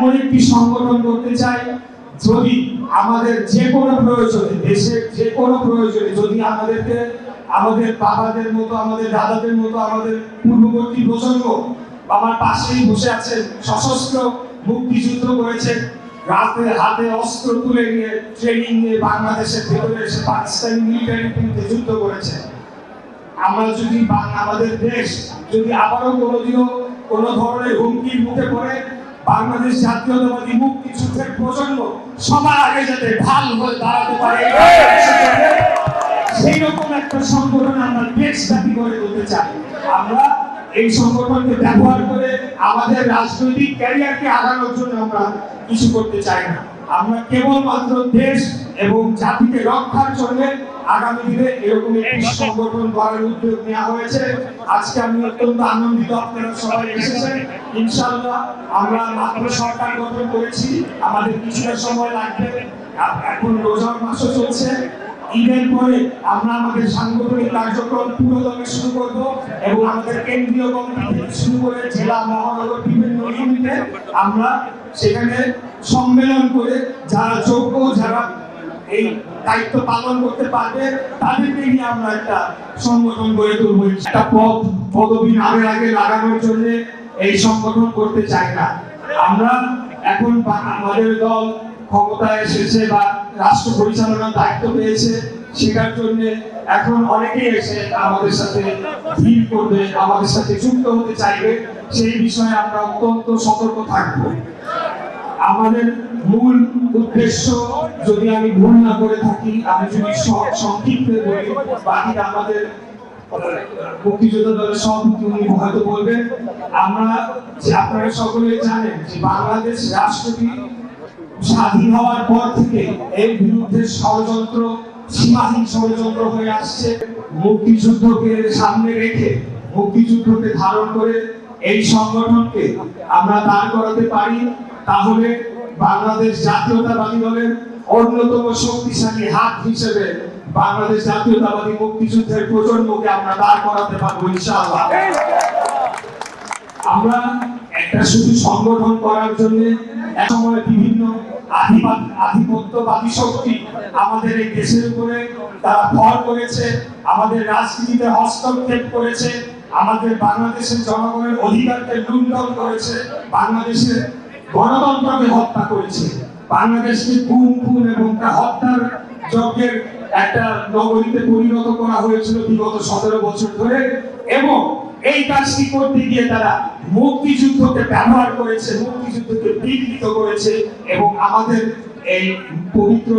এমন একটি সংগঠন করতে চাই যদি আমাদের যে কোনো প্রয়োজনে, দেশের যে কোনো প্রয়োজনে, যদি আমাদেরকে আমাদের বাবাদের মতো, আমাদের দাদাদের মতো, আমাদের পূর্ববর্তী প্রজন্ম আমার পাশেই বসে আছেন, সশস্ত্র মুক্তিযুদ্ধ করেছেন, রাতে হাতে অস্ত্র তুলে নিয়ে ট্রেনিং নিয়ে বাংলাদেশের ভেতরে এসে পাকিস্তানি মিলিটারির বিরুদ্ধে যুদ্ধ করেছে। আমরা যদি আমাদের দেশ যদি আবারও কোনোদিনও কোনো ধরনের হুমকির মুখে পড়ে, বাংলাদেশ জাতীয়তাবাদী মুক্তিযুদ্ধের প্রজন্ম সবার আগে যাতে ঢাল হয়ে দাঁড়াতে পারে, সেই রকম একটা সংগঠন আমরা দেশব্যাপী গড়ে তুলতে চাই। আমরা এই সংগঠনকে ব্যবহার করে আমাদের রাজনৈতিক ক্যারিয়ারকে আগানোর জন্য আমরা কিছু করতে চাই না। আমরা কেবলমাত্র দেশ এবং জাতিকে রক্ষার জন্য আগামী দিনে এরকম একটি সংগঠন গড়ার উদ্যোগ নেওয়া হয়েছে। আজকে আমি অত্যন্ত আনন্দিত আপনারা সবাই এসেছেন। ইনশাআল্লাহ আমরা মাত্র সরকার গঠন করেছি, আমাদের কিছুটা সময় লাগবে। এখন রোজার মাসও চলছে, ঈদের পরে আমরা আমাদের সাংগঠনিক কার্যক্রম পুরোদমে শুরু করব এবং আমাদের কেন্দ্রীয় কমিটি থেকে শুরু করে জেলা, মহানগর বিভিন্ন ইউনিটে আমরা সেখানে সম্মেলন করে যারা যোগ্য, যারা এই দায়িত্ব পালন করতে পারবে তাদেরকে নিয়ে আমরা একটা সংগঠন গড়ে তুলব। একটা পদ পদবি নামের আগে লাগানোর জন্য এই সংগঠন করতে চাই না। আমরা এখন আমাদের দল ক্ষমতায় এসেছে বা রাষ্ট্র পরিচালনার দায়িত্ব পেয়েছে, সেটার জন্য এখন অনেকেই এসে আমাদের সাথে ভিড় করবে, আমাদের সাথে যুক্ত হতে চাইবে। সেই বিষয়ে আমরা অত্যন্ত সতর্ক থাকব। আমাদের মূল উদ্দেশ্য, যদি আমি ভুল না করে থাকি, আমি যদি সংক্ষিপ্ত বলি, বাকিটা আমাদের মুক্তিযোদ্ধা দলের সভাপতি উনি হয়তো বলবেন। আপনারা সকলে জানেন যে বাংলাদেশ রাষ্ট্রটি স্বাধীন হওয়ার পর থেকে এর বিরুদ্ধে ষড়যন্ত্র, সীমাহীন ষড়যন্ত্র হয়ে আসছে। মুক্তিযুদ্ধকে সামনে রেখে, মুক্তিযুদ্ধকে ধারণ করে এই সংগঠনকে আমরা দাঁড় করাতে পারি, তাহলে বাংলাদেশ জাতীয়তাবাদী দলের অন্যতম শক্তিশালী হাত হিসেবে বাংলাদেশ জাতীয়তাবাদী মুক্তিযুদ্ধের প্রজন্মকে আমরা দাঁড় করাতে পারবো ইনশাআল্লাহ। আমরা একটা শুধু সংগঠন করার জন্য একসময় বিভিন্ন আধিপত্যবাদী শক্তি আমাদের এই দেশের উপরে তারা ভর করেছে, আমাদের রাজনীতিতে হস্তক্ষেপ করেছে, আমাদের বাংলাদেশের জনগণের অধিকারকে লুণ্ঠন করেছে, বাংলাদেশের গণতন্ত্রকে হত্যা করেছে, বাংলাদেশকে খুন এবং হত্যার যজ্ঞের একটা নগরীতে পরিণত করা হয়েছিল বিগত 17 বছর ধরে। এবং এই কাজটি করতে গিয়ে তারা মুক্তিযুদ্ধকে ব্যবহার করেছে, মুক্তিযুদ্ধকে বিকৃত করেছে এবং আমাদের এই পবিত্র